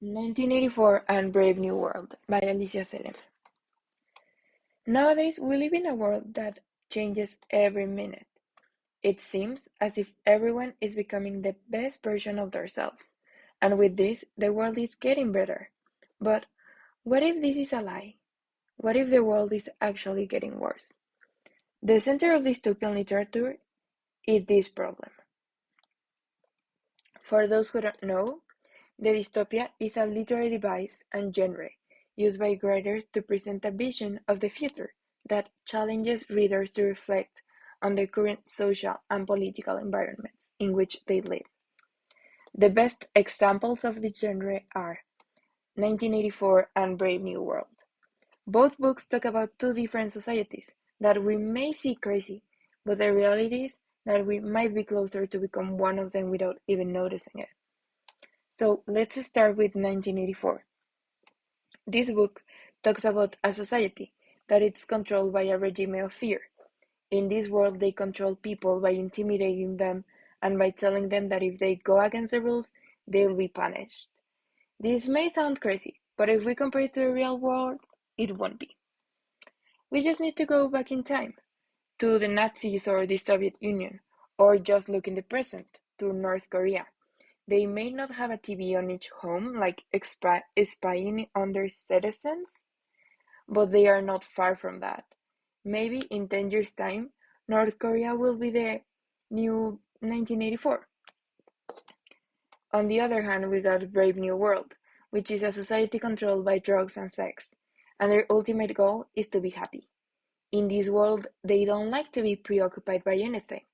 1984 and Brave New World by Alicia. Nowadays, we live in a world that changes every minute. It seems as if everyone is becoming the best version of themselves, and with this, the world is getting better. But what if this is a lie? What if the world is actually getting worse? The center of dystopian literature is this problem. For those who don't know, the dystopia is a literary device and genre used by writers to present a vision of the future that challenges readers to reflect on the current social and political environments in which they live. The best examples of this genre are 1984 and Brave New World. Both books talk about two different societies that we may see crazy, but the reality is that we might be closer to become one of them without even noticing it. So let's start with 1984. This book talks about a society that is controlled by a regime of fear. In this world, they control people by intimidating them and by telling them that if they go against the rules, they'll be punished. This may sound crazy, but if we compare it to the real world, it won't be. We just need to go back in time, to the Nazis or the Soviet Union, or just look in the present, to North Korea. They may not have a TV on each home, like spying on their citizens, but they are not far from that. Maybe in 10 years' time, North Korea will be the new 1984. On the other hand, we got Brave New World, which is a society controlled by drugs and sex, and their ultimate goal is to be happy. In this world, they don't like to be preoccupied by anything,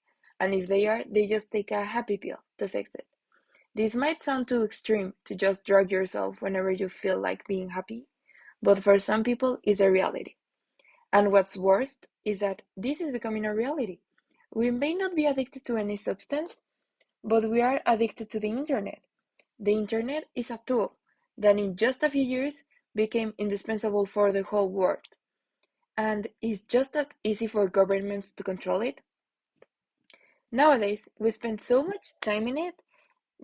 and if they are, they just take a happy pill to fix it. This might sound too extreme to just drug yourself whenever you feel like being happy, but for some people it's a reality. And what's worst is that this is becoming a reality. We may not be addicted to any substance, but we are addicted to the internet. The internet is a tool that in just a few years became indispensable for the whole world. And is just as easy for governments to control it. Nowadays, we spend so much time in it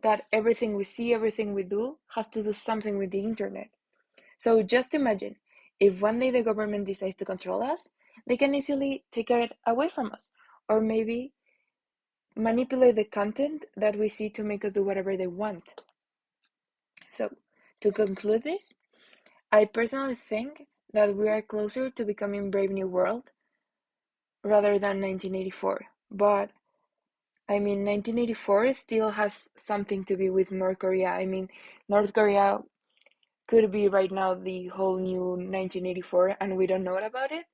that everything we see, everything we do, has to do something with the internet. So just imagine, if one day the government decides to control us, they can easily take it away from us, or maybe manipulate the content that we see to make us do whatever they want. So, to conclude this, I personally think that we are closer to becoming Brave New World rather than 1984. But 1984 still has something to do with North Korea. North Korea could be right now the whole new 1984 and we don't know about it.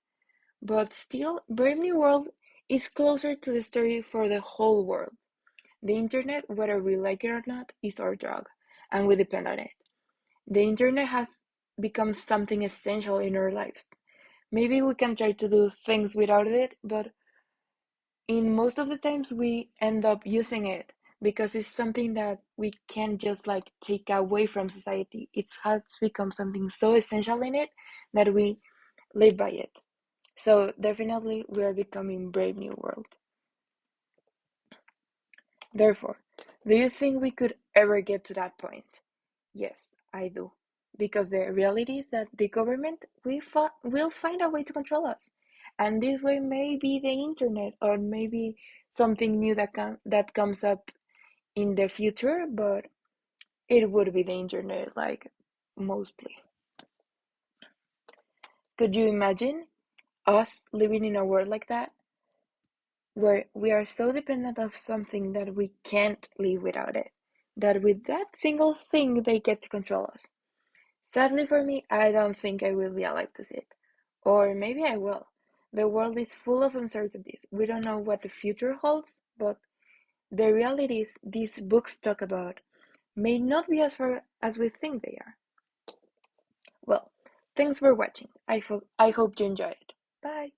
But still, Brave New World is closer to the story for the whole world. The internet, whether we like it or not, is our drug, and we depend on it. The internet has become something essential in our lives. Maybe we can try to do things without it, but in most of the times we end up using it because it's something that we can't just take away from society. It has become something so essential in it that we live by it. So definitely we are becoming Brave New World. Therefore, do you think we could ever get to that point? Yes, I do. Because the reality is that the government will find a way to control us. And this way may be the internet or maybe something new that comes up in the future, but it would be the internet, mostly. Could you imagine us living in a world like that? Where we are so dependent of something that we can't live without it, that with that single thing they get to control us. Sadly for me, I don't think I will be alive to see it. Or maybe I will. The world is full of uncertainties. We don't know what the future holds, but the realities these books talk about may not be as far as we think they are. Well, thanks for watching. I hope you enjoyed it. Bye!